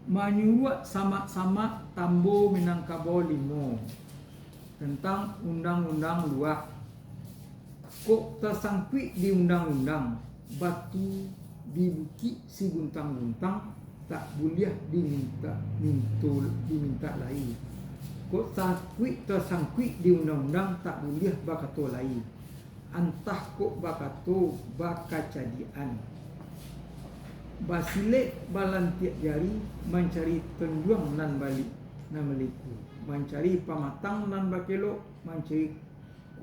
menyuat sama-sama Tambo Minangkabau Limo tentang undang-undang luar. Kok tersangkut di undang-undang batu di bukit si buntang-buntang tak boleh diminta lain. Kok tersangkut di undang-undang tak boleh bakato lain. Antah kok bakato bakacadian. Basilek balantiak jari mencari tenduang nan balik nan meliku. Mencari pamatang nan bakelok, mencari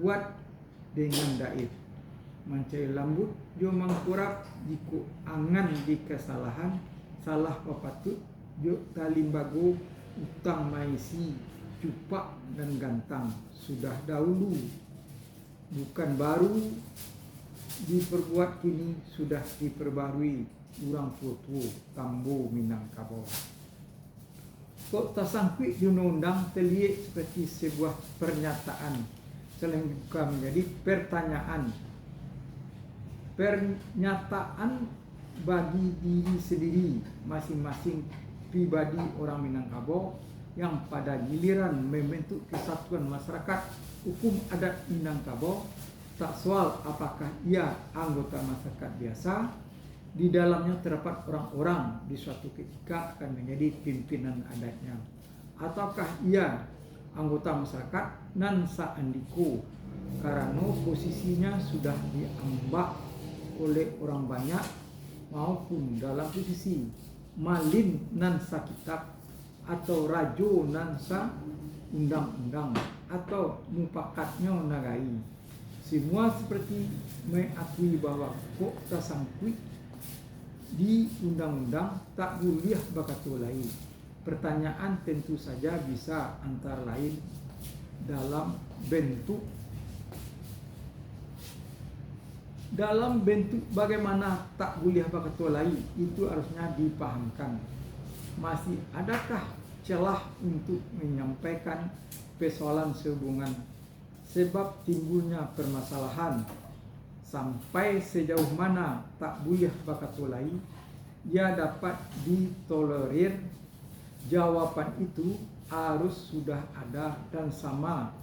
kuat dengan daif. Mencari lambut jo mangkurap jiko angan di kesalahan salah papatut jo talimbago utang maisi cupak dan gantang sudah dahulu bukan baru diperbuat kini sudah diperbarui urang tua Tambo Minangkabau. Kok tersangkut di undang-undang terlihat seperti sebuah pernyataan selanjutnya menjadi pertanyaan. Pernyataan bagi diri sendiri masing-masing pribadi orang Minangkabau yang pada giliran membentuk kesatuan masyarakat hukum adat Minangkabau, tak soal apakah ia anggota masyarakat biasa, di dalamnya terdapat orang-orang di suatu ketika akan menjadi pimpinan adatnya, ataukah ia anggota masyarakat nan saandiko karena posisinya sudah diambak oleh orang banyak maupun dalam posisi malin nan sakitab atau rajo nan sa undang-undang atau mupakatnya nagai. Semua seperti mengakui bahwa kok tersangkut di undang-undang tak boleh bakato lain. Pertanyaan tentu saja bisa antara lain dalam bentuk bagaimana tak boleh bakato lain itu harusnya dipahamkan. Masih adakah celah untuk menyampaikan persoalan sehubungan sebab timbulnya permasalahan sampai sejauh mana tak boleh bakato lain ia dapat ditolerir. Jawapan itu harus sudah ada dan sama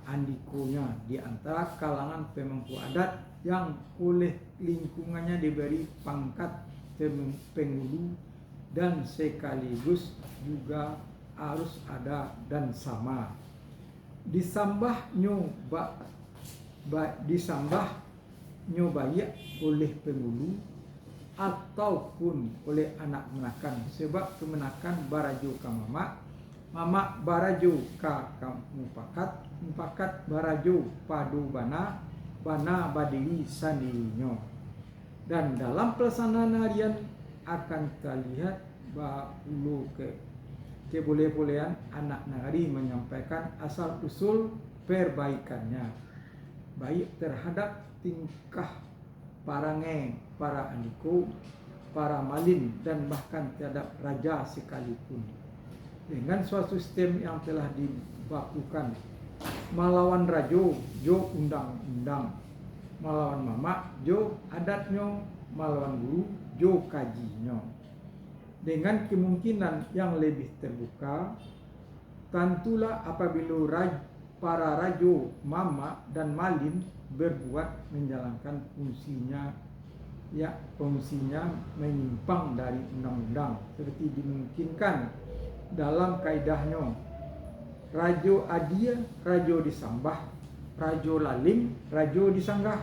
andikonya di antara kalangan pemangku adat yang oleh lingkungannya diberi pangkat penghulu dan sekaligus juga harus ada dan sama. Disambah nyobayak oleh penghulu ataupun oleh anak menakan, sebab kemenakan barajo ka mamak barajo ka mupakat barajo padu bana badiri sandinyo. Dan dalam pelaksanaan harian akan terlihat bahwa keboleh-bolehan anak nagari menyampaikan asal usul perbaikannya baik terhadap tingkah para andiko, para malin dan bahkan terhadap raja sekalipun. Dengan suatu sistem yang telah dibakukan melawan rajo jo undang-undang, melawan mamak jo adatnyo, melawan guru jo kajinyo. Dengan kemungkinan yang lebih terbuka, tentulah apabila para rajo, mama dan malin berbuat menjalankan fungsinya menyimpang dari undang-undang seperti dimungkinkan dalam kaidahnya rajo adia, rajo disambah, rajo lalim, rajo disanggah.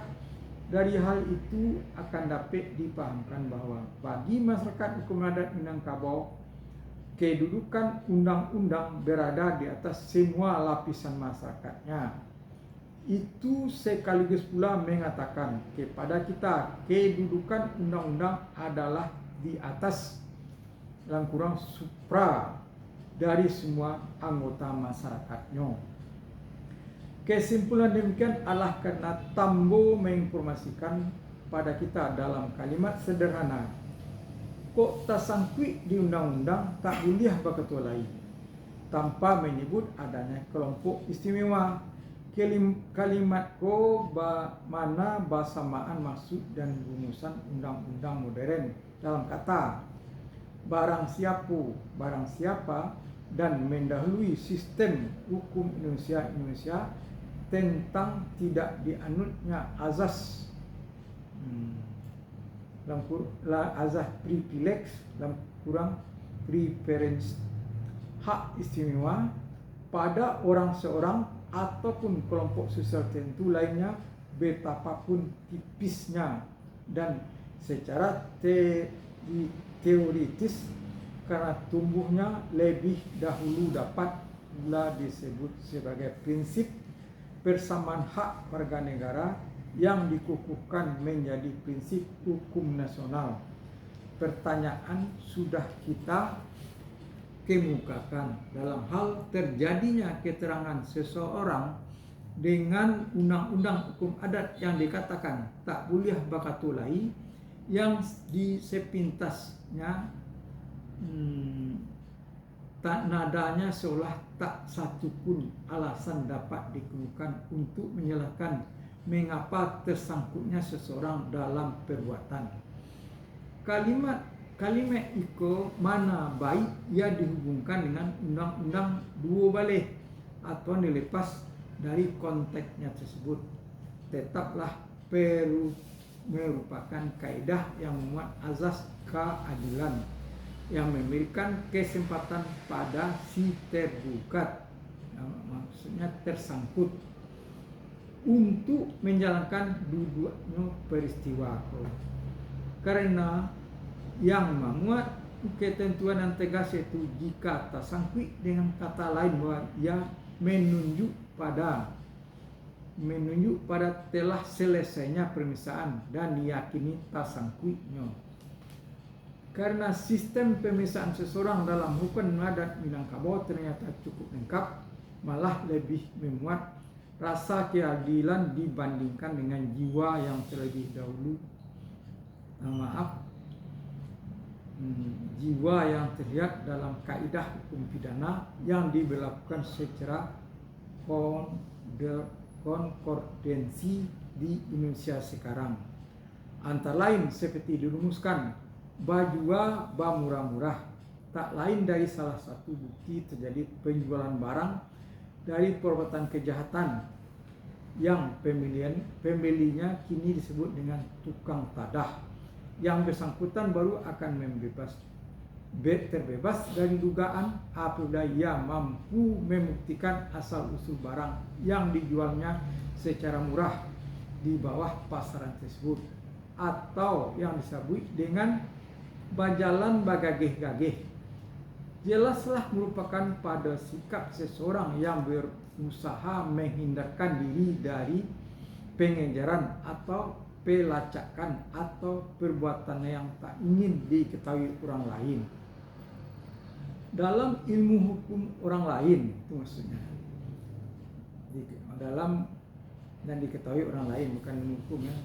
Dari hal itu akan dapat dipahamkan bahwa bagi masyarakat hukum adat Minangkabau, kedudukan undang-undang berada di atas semua lapisan masyarakatnya. Itu sekaligus pula mengatakan kepada kita kedudukan undang-undang adalah di atas kurang supra dari semua anggota masyarakatnya. Kesimpulan demikian adalah karena Tambo menginformasikan pada kita dalam kalimat sederhana, kok tersangkut di undang-undang tak boleh bakato lain, tanpa menyebut adanya kelompok istimewa. Kalimat ko mana bersamaan maksud dan rumusan undang-undang modern dalam kata barang siapa dan mendahului sistem hukum Indonesia tentang tidak dianutnya azas azas privilege dalam kurang preference hak istimewa pada orang seorang ataupun kelompok sosial tertentu lainnya betapapun tipisnya dan secara teoritis karena tumbuhnya lebih dahulu dapat pula disebut sebagai prinsip persamaan hak warga negara yang dikukuhkan menjadi prinsip hukum nasional. Pertanyaan sudah kita kemukakan dalam hal terjadinya keterangan seseorang dengan undang-undang hukum adat yang dikatakan tak boleh bakatulai yang di sepintasnya tak nadanya seolah tak satu pun alasan dapat dikemukakan untuk menyalahkan mengapa tersangkutnya seseorang dalam perbuatan. Kalimat itu mana baik ia dihubungkan dengan undang-undang dua balik atau dilepas dari konteksnya tersebut, tetaplah perlu merupakan kaidah yang memuat azas keadilan yang memberikan kesempatan pada si tergugat, maksudnya tersangkut, untuk menjalankan dua-duanya peristiwa. Karena yang memuat ketentuan yang tegas itu jika tersangkut dengan kata lain bahwa ia menunjuk pada telah selesainya pemisahan dan diyakini tersangkutnya. Karena sistem pemisahan seseorang dalam hukum adat Minangkabau ternyata cukup lengkap, malah lebih memuat rasa keadilan dibandingkan dengan jiwa yang terlebih dahulu jiwa yang terlihat dalam kaidah hukum pidana yang diberlakukan secara konkordensi di Indonesia sekarang. Antara lain seperti dirumuskan bajua bamurah-murah tak lain dari salah satu bukti terjadi penjualan barang dari perbuatan kejahatan yang pembelinya kini disebut dengan tukang tadah. Yang bersangkutan baru akan terbebas dari dugaan apabila ia mampu membuktikan asal-usul barang yang dijualnya secara murah di bawah pasaran tersebut, atau yang disebut dengan bajalan bagageh-gageh. Jelaslah merupakan pada sikap seseorang yang berusaha menghindarkan diri dari pengejaran atau pelacakan atau perbuatan yang tak ingin diketahui orang lain. Dalam ilmu hukum orang lain, itu maksudnya dalam dan diketahui orang lain, bukan ilmu hukum ya.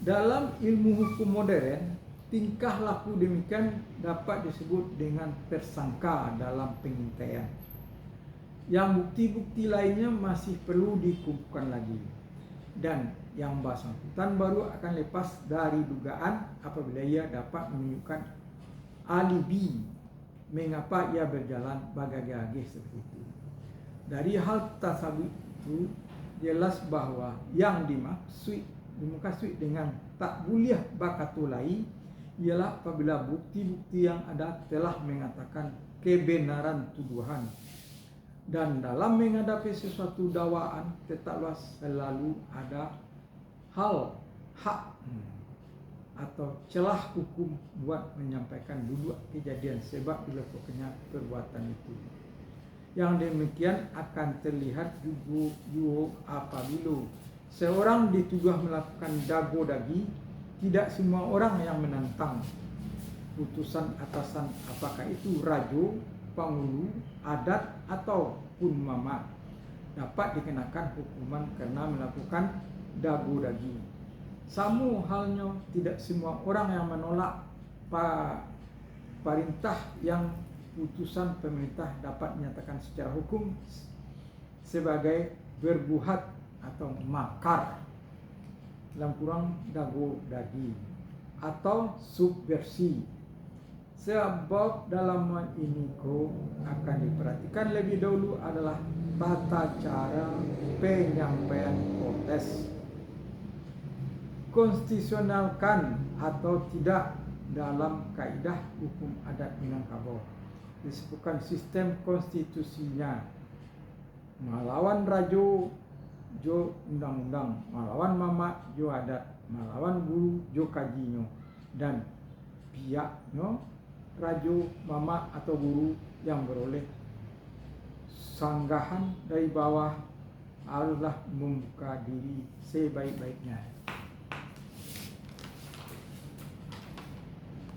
Dalam ilmu hukum modern, tingkah laku demikian dapat disebut dengan tersangka dalam pengintaian, yang bukti-bukti lainnya masih perlu dikumpulkan lagi, dan yang bersangkutan baru akan lepas dari dugaan apabila ia dapat menunjukkan alibi mengapa ia berjalan bagageh seperti itu. Dari hal tersebut itu jelas bahwa yang dimaksud dengan tak boleh bakatulai ialah apabila bukti-bukti yang ada telah mengatakan kebenaran tuduhan. Dan dalam menghadapi sesuatu dakwaan tetaplah selalu ada hak atau celah hukum buat menyampaikan duduk kejadian sebab dilakukannya perbuatan itu. Yang demikian akan terlihat juga apabila seorang dituduh melakukan dago-dagi. Tidak semua orang yang menantang putusan atasan, apakah itu rajo, pangulu, adat ataupun mamat, dapat dikenakan hukuman karena melakukan dago-dagi. Sama halnya tidak semua orang yang menolak perintah yang putusan pemerintah dapat menyatakan secara hukum sebagai berbuhat atau makar, dalam kurang dago-dagi atau subversi. Sebab dalam ini akan diperhatikan lebih dahulu adalah tata cara penyampaian protes. Konstitusionalkan atau tidak dalam kaidah hukum adat Minangkabau. Disebutkan sistem konstitusinya. Melawan rajo jo undang-undang, melawan mama jo adat, melawan guru jo kajinyo, dan pihaknya rajo, mama atau guru yang beroleh sanggahan dari bawah haruslah membuka diri sebaik-baiknya.